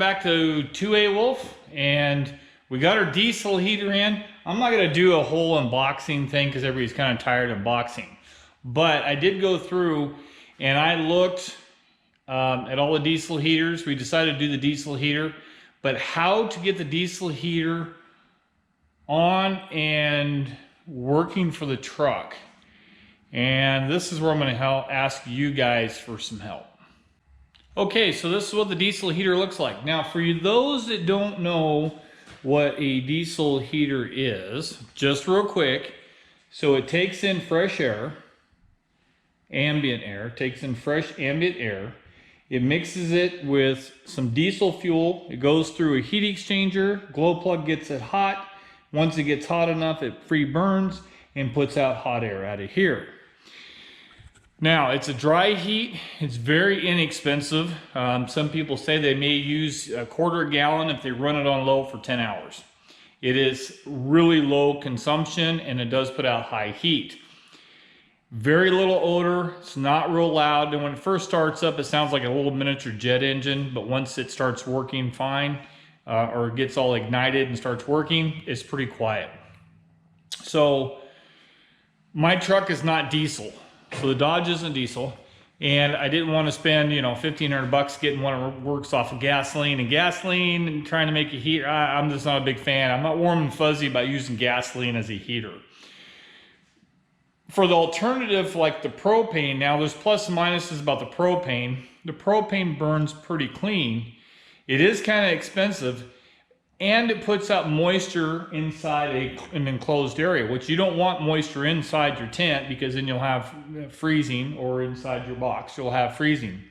back to 2A Wolf, and we got our diesel heater in. I'm not going to do a whole unboxing thing because everybody's kind of tired of unboxing. But I did go through and I looked at all the diesel heaters. We decided to do the diesel heater, but how to get the diesel heater on and working for the truck. And this is where I'm going to ask you guys for some help. Okay, so this is what the diesel heater looks like. Now, for you those that don't know what a diesel heater is, just real quick, so it takes in fresh air, ambient air, takes in fresh ambient air. It mixes it with some diesel fuel. It goes through a heat exchanger. Glow plug gets it hot. Once it gets hot enough, it free burns and puts out hot air out of here. Now, it's a dry heat. It's very inexpensive. Some people say they may use a quarter gallon if they run it on low for 10 hours. It is really low consumption and it does put out high heat. Very little odor. It's not real loud. And when it first starts up, it sounds like a little miniature jet engine. But once it starts working fine, or gets all ignited and starts working, it's pretty quiet. So my truck is not diesel. So the Dodge isn't diesel, and I didn't want to spend, you know, $1,500 getting one that works off of gasoline and trying to make a heater. I'm just not a big fan. I'm not warm and fuzzy about using gasoline as a heater. For the alternative, like the propane, now there's plus and minuses about the propane. The propane burns pretty clean. It is kind of expensive, and it puts out moisture inside an enclosed area, which you don't want moisture inside your tent because then you'll have freezing, or inside your box, you'll have freezing,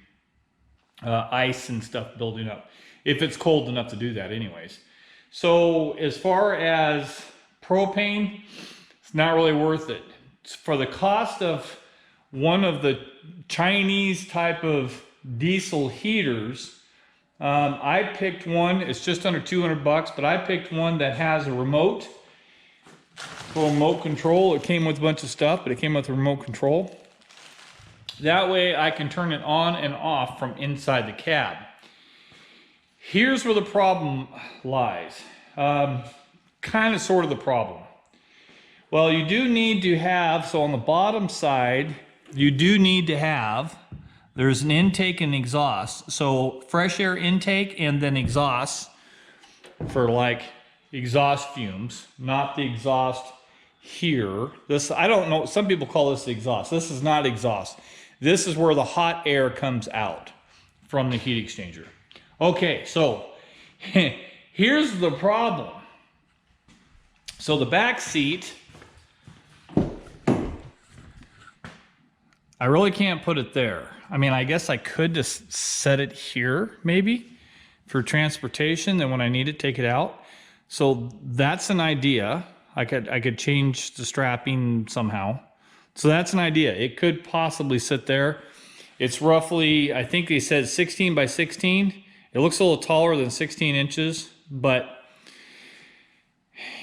ice and stuff building up, if it's cold enough to do that anyways. So as far as propane, it's not really worth it. For the cost of one of the Chinese type of diesel heaters, I picked one. It's just under $200, but I picked one that has a remote control. It came with a bunch of stuff, but it came with a remote control. That way I can turn it on and off from inside the cab. Here's where the problem lies. Kind of sort of the problem. Well, you do need to have, so on the bottom side, you do need to have, there's an intake and exhaust. So fresh air intake and then exhaust for like exhaust fumes, not the exhaust here. This, I don't know, some people call this exhaust. This is not exhaust. This is where the hot air comes out from the heat exchanger. Okay, so here's the problem. So the back seat, I really can't put it there. I mean, I guess I could just set it here, maybe, for transportation. Then when I need it, take it out. So that's an idea. I could change the strapping somehow. So that's an idea. It could possibly sit there. It's roughly, I think they said 16 by 16. It looks a little taller than 16 inches, but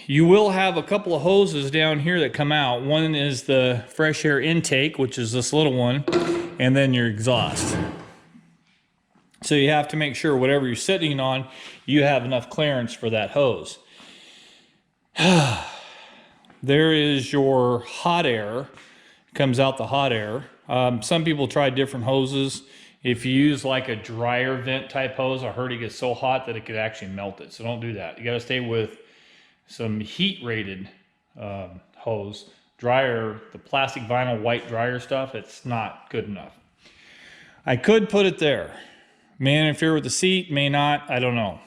you will have a couple of hoses down here that come out. One is the fresh air intake, which is this little one, and then your exhaust. So you have to make sure whatever you're sitting on, you have enough clearance for that hose. There is your hot air. Comes out the hot air. Some people try different hoses. If you use like a dryer vent type hose, I heard it gets so hot that it could actually melt it. So don't do that. You got to stay with some heat rated hose. Dryer, the plastic vinyl white dryer stuff, it's not good enough. I could put it there. May interfere with the seat, may not, I don't know.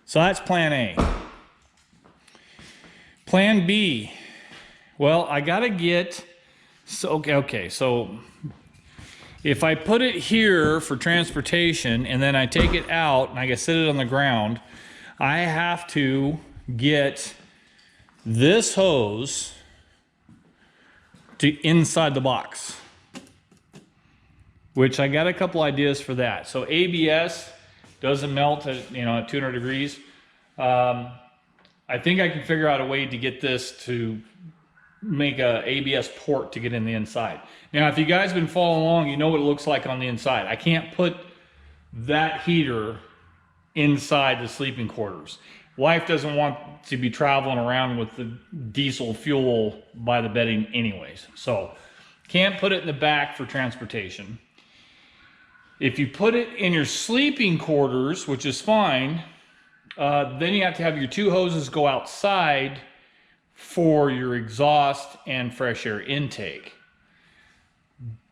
So that's plan A. Plan B, well, I gotta get, so if I put it here for transportation and then I take it out and I can sit it on the ground, I have to get this hose to inside the box, which I got a couple ideas for that. So ABS doesn't melt at, you know, at 200 degrees. I think I can figure out a way to get this to make a ABS port to get in the inside. Now, if you guys have been following along, you know what it looks like on the inside. I can't put that heater inside the sleeping quarters. Wife doesn't want to be traveling around with the diesel fuel by the bedding anyways. So can't put it in the back for transportation. If you put it in your sleeping quarters, which is fine, then you have to have your 2 hoses go outside for your exhaust and fresh air intake.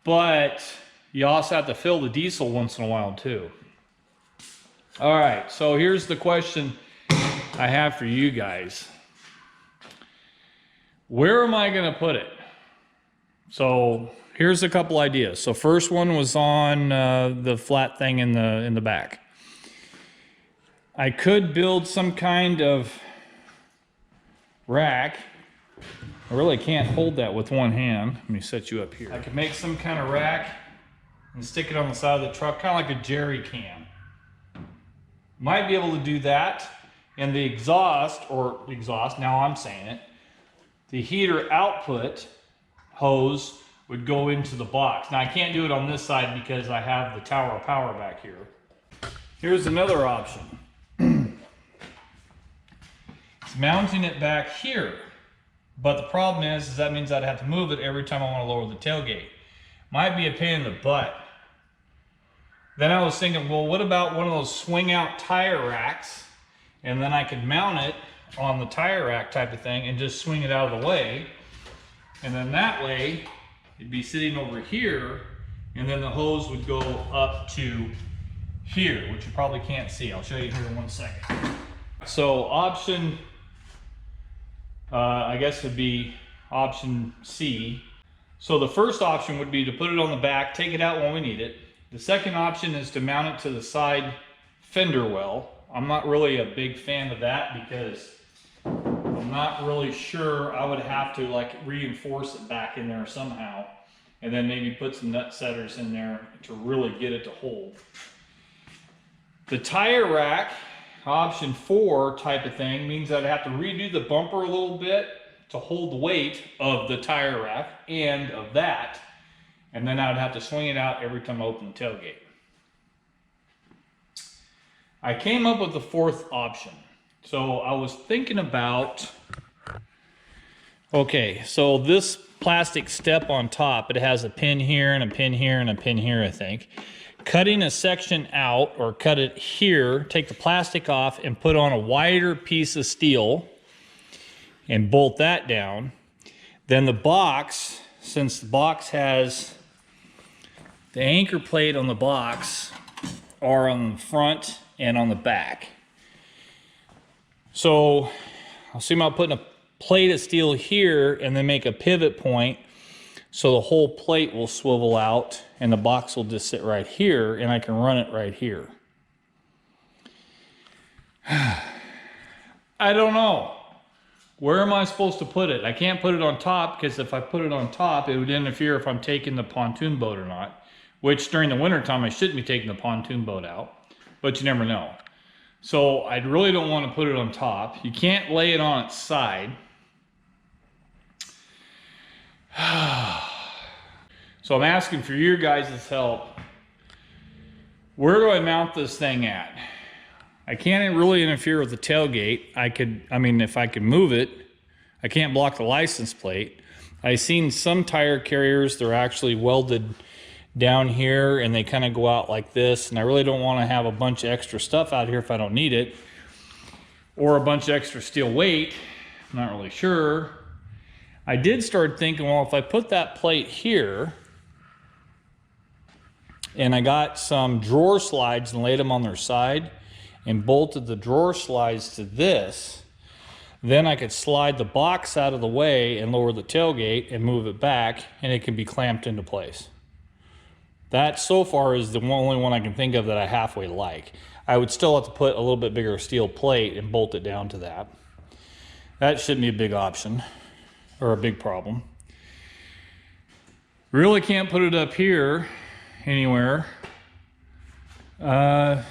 But you also have to fill the diesel once in a while too. All right, so here's the question I have for you guys. Where am I gonna put it? So here's a couple ideas. So first one was on the flat thing in the back. I could build some kind of rack. I really can't hold that with one hand. Let me set you up here. I could make some kind of rack and stick it on the side of the truck, kind of like a jerry can. Might be able to do that. And the exhaust, now I'm saying it, the heater output hose would go into the box. Now I can't do it on this side because I have the tower of power back here. Here's another option. It's mounting it back here. But the problem is that means I'd have to move it every time I want to lower the tailgate. Might be a pain in the butt. Then I was thinking, well, what about one of those swing out tire racks? And then I could mount it on the tire rack type of thing and just swing it out of the way. And then that way, it'd be sitting over here, and then the hose would go up to here, which you probably can't see. I'll show you here in 1 second. So option, I guess would be option C. So the first option would be to put it on the back, take it out when we need it. The second option is to mount it to the side fender well. I'm not really a big fan of that because I'm not really sure. I would have to like reinforce it back in there somehow, and then maybe put some nut setters in there to really get it to hold. The tire rack, option 4 type of thing, means I'd have to redo the bumper a little bit to hold the weight of the tire rack and of that, and then I would have to swing it out every time I open the tailgate. I came up with the 4th option. So I was thinking about, okay, so this plastic step on top, it has a pin here and a pin here and a pin here, I think. Cutting a section out, or cut it here, take the plastic off and put on a wider piece of steel and bolt that down. Then the box, since the box has the anchor plate on the box, are on the front and on the back. So I'll see about putting a plate of steel here and then make a pivot point so the whole plate will swivel out and the box will just sit right here and I can run it right here. I don't know. Where am I supposed to put it? I can't put it on top because if I put it on top, it would interfere if I'm taking the pontoon boat or not, which during the winter time I shouldn't be taking the pontoon boat out, but you never know. So I really don't want to put it on top. You can't lay it on its side. So I'm asking for your guys' help. Where do I mount this thing at? I can't really interfere with the tailgate. If I could move it, I can't block the license plate. I've seen some tire carriers, they're actually welded down here and they kind of go out like this, and I really don't want to have a bunch of extra stuff out here if I don't need it, or a bunch of extra steel weight. I'm not really sure. I did start thinking, well, if I put that plate here and I got some drawer slides and laid them on their side and bolted the drawer slides to this, then I could slide the box out of the way and lower the tailgate and move it back, and it can be clamped into place. That so far is the only one I can think of that I halfway like. I would still have to put a little bit bigger steel plate and bolt it down to that. That shouldn't be a big option or a big problem. Really can't put it up here anywhere. I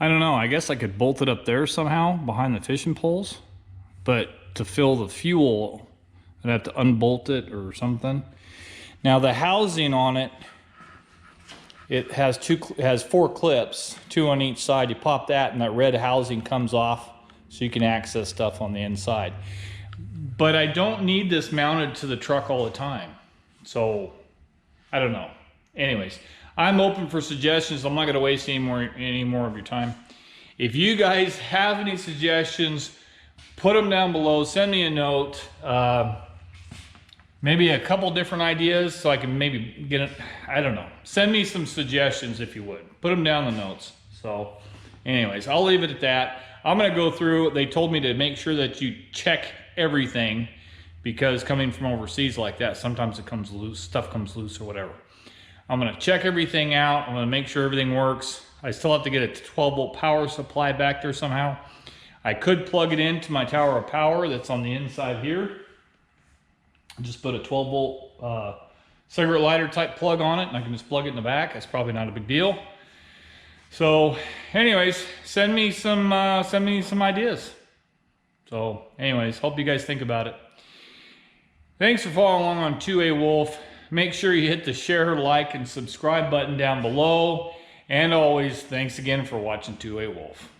don't know. I guess I could bolt it up there somehow behind the fishing poles, but to fill the fuel, I'd have to unbolt it or something. Now the housing on it it has 4 clips, 2 on each side. You pop that and that red housing comes off so you can access stuff on the inside. But I don't need this mounted to the truck all the time. So I don't know. Anyways, I'm open for suggestions. I'm not going to waste any more of your time. If you guys have any suggestions, put them down below. Send me a note. Maybe a couple different ideas so I can maybe get it. I don't know. Send me some suggestions if you would. Put them down in the notes. So anyways, I'll leave it at that. I'm going to go through. They told me to make sure that you check everything because coming from overseas like that, sometimes it comes loose, stuff comes loose or whatever. I'm going to check everything out. I'm going to make sure everything works. I still have to get a 12-volt power supply back there somehow. I could plug it into my tower of power that's on the inside here. Just put a 12-volt cigarette lighter type plug on it and I can just plug it in the back. That's probably not a big deal. So anyways, send me some ideas. So anyways, hope you guys think about it. Thanks for following along on 2A Wolf. Make sure you hit the share, like, and subscribe button down below. And always, thanks again for watching 2A Wolf.